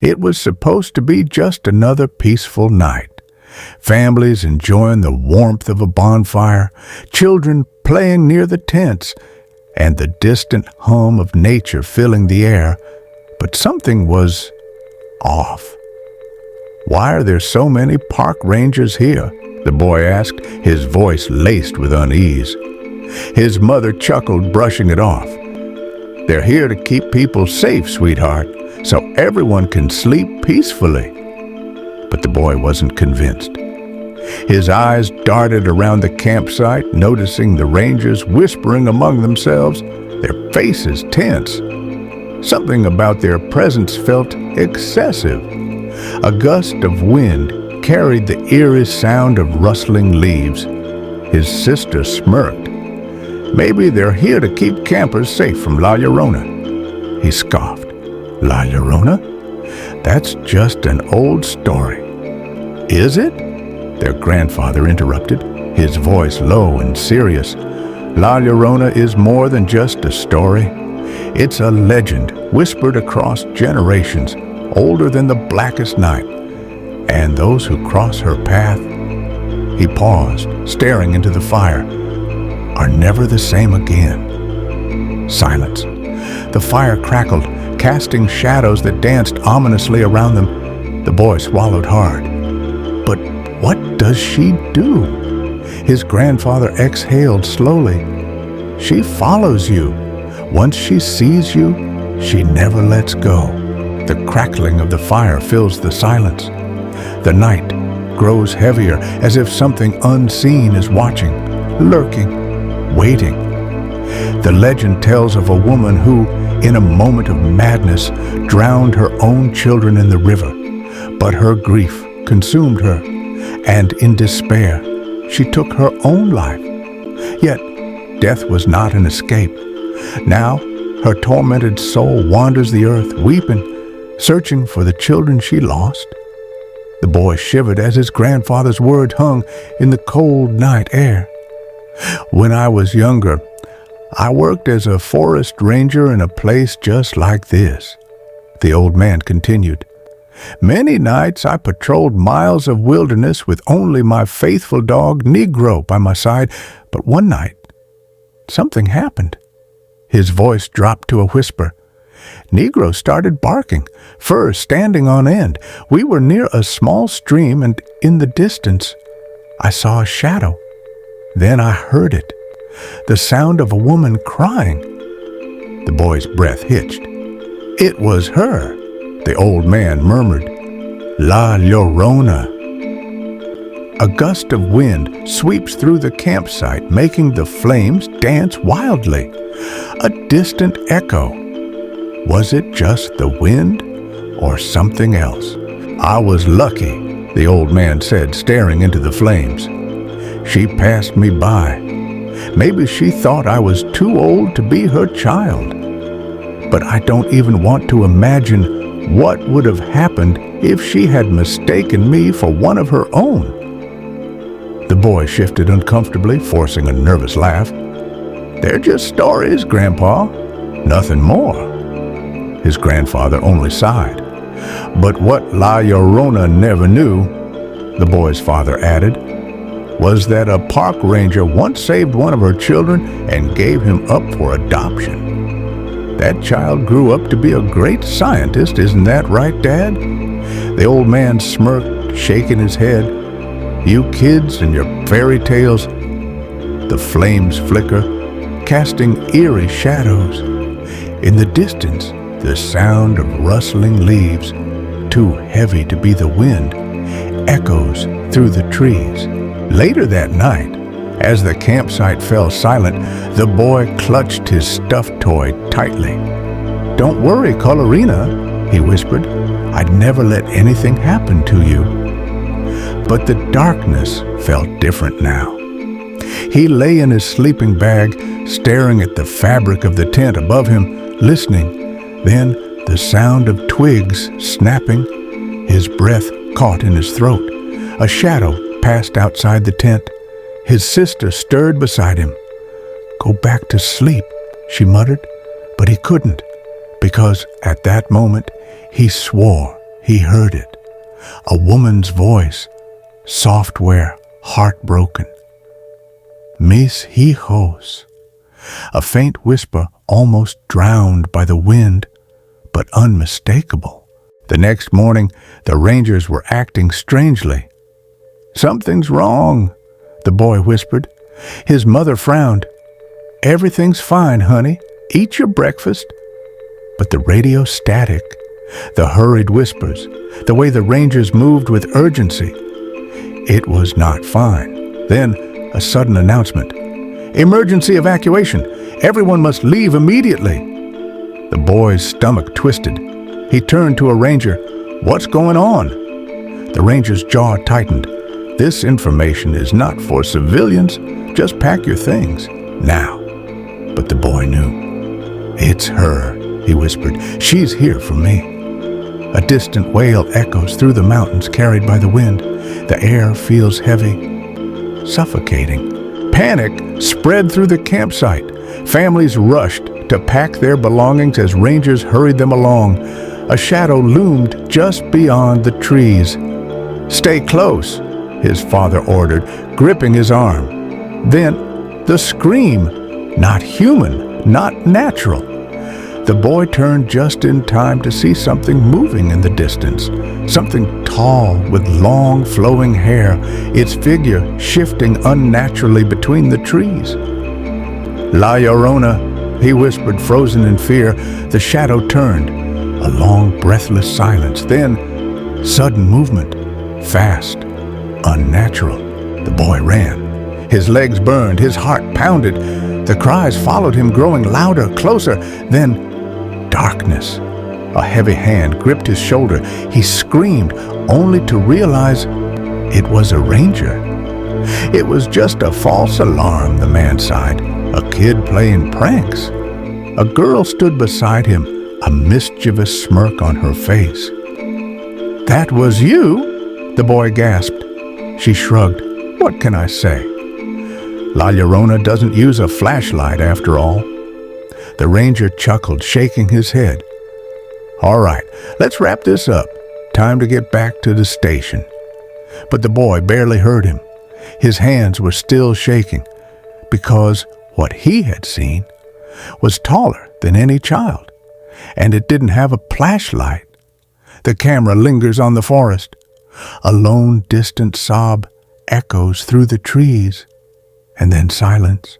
It was supposed to be just another peaceful night. Families enjoying the warmth of a bonfire, children playing near the tents, and the distant hum of nature filling the air. But something was off. "Why are there so many park rangers here?" the boy asked, his voice laced with unease. His mother chuckled, brushing it off. "They're here to keep people safe, sweetheart, so everyone can sleep peacefully." But the boy wasn't convinced. His eyes darted around the campsite, noticing the rangers whispering among themselves, their faces tense. Something about their presence felt excessive. A gust of wind carried the eerie sound of rustling leaves. His sister smirked. "Maybe they're here to keep campers safe from La Llorona." He scoffed. "La Llorona? That's just an old story." "Is it?" their grandfather interrupted, his voice low and serious. "La Llorona is more than just a story. It's a legend whispered across generations, older than the blackest night. And those who cross her path," he paused, staring into the fire, "are never the same again." Silence. The fire crackled, casting shadows that danced ominously around them. The boy swallowed hard. "But what does she do?" His grandfather exhaled slowly. "She follows you. Once she sees you, she never lets go." The crackling of the fire fills the silence. The night grows heavier, as if something unseen is watching, lurking, waiting. The legend tells of a woman who, in a moment of madness, drowned her own children in the river. But her grief consumed her, and in despair, she took her own life. Yet, death was not an escape. Now, her tormented soul wanders the earth, weeping, searching for the children she lost. The boy shivered as his grandfather's words hung in the cold night air. "When I was younger, I worked as a forest ranger in a place just like this," the old man continued. "Many nights I patrolled miles of wilderness with only my faithful dog Negro by my side, but one night, something happened." His voice dropped to a whisper. Negro started barking, fur standing on end. We were near a small stream, and in the distance, I saw a shadow. Then I heard it, the sound of a woman crying. The boy's breath hitched. "It was her," the old man murmured. "La Llorona." A gust of wind sweeps through the campsite, making the flames dance wildly. A distant echo. Was it just the wind or something else? "I was lucky," the old man said, staring into the flames. "She passed me by. Maybe she thought I was too old to be her child. But I don't even want to imagine what would have happened if she had mistaken me for one of her own." The boy shifted uncomfortably, forcing a nervous laugh. "They're just stories, Grandpa. Nothing more." His grandfather only sighed. "But what La Llorona never knew," the boy's father added, "was that a park ranger once saved one of her children and gave him up for adoption. That child grew up to be a great scientist, isn't that right, Dad?" The old man smirked, shaking his head. "You kids and your fairy tales." The flames flicker, casting eerie shadows. In the distance, the sound of rustling leaves, too heavy to be the wind, echoes through the trees. Later that night, as the campsite fell silent, the boy clutched his stuffed toy tightly. "Don't worry, Colorina," he whispered. "I'd never let anything happen to you." But the darkness felt different now. He lay in his sleeping bag, staring at the fabric of the tent above him, listening. Then the sound of twigs snapping. His breath caught in his throat. A shadow passed outside the tent. His sister stirred beside him. "Go back to sleep," she muttered, but he couldn't, because at that moment he swore he heard it. A woman's voice, software, heartbroken. Mis hijos. A faint whisper almost drowned by the wind, but unmistakable. The next morning, the Rangers were acting strangely. "Something's wrong," the boy whispered. His mother frowned. "Everything's fine, honey. Eat your breakfast." But the radio static, the hurried whispers, the way the Rangers moved with urgency, it was not fine. Then a sudden announcement. "Emergency evacuation. Everyone must leave immediately." The boy's stomach twisted. He turned to a ranger. "What's going on?" The ranger's jaw tightened. "This information is not for civilians. Just pack your things. Now." But the boy knew. "It's her," he whispered. "She's here for me." A distant wail echoes through the mountains carried by the wind. The air feels heavy, suffocating. Panic spread through the campsite. Families rushed to pack their belongings as Rangers hurried them along. A shadow loomed just beyond the trees. "Stay close," his father ordered, gripping his arm. Then the scream. Not human, not natural. The boy turned just in time to see something moving in the distance. Something tall with long flowing hair, its figure shifting unnaturally between the trees. "La Llorona," he whispered, frozen in fear. The shadow turned. A long, breathless silence. Then, sudden movement. Fast. Unnatural. The boy ran. His legs burned. His heart pounded. The cries followed him, growing louder, closer. Then, darkness. A heavy hand gripped his shoulder. He screamed, only to realize it was a ranger. It was just a false alarm, the man sighed. A kid playing pranks. A girl stood beside him, a mischievous smirk on her face. "That was you?" the boy gasped. She shrugged. "What can I say? La Llorona doesn't use a flashlight after all." The ranger chuckled, shaking his head. "All right, let's wrap this up. Time to get back to the station." But the boy barely heard him. His hands were still shaking, because what he had seen was taller than any child, and it didn't have a flashlight. The camera lingers on the forest. A lone, distant sob echoes through the trees, and then silence.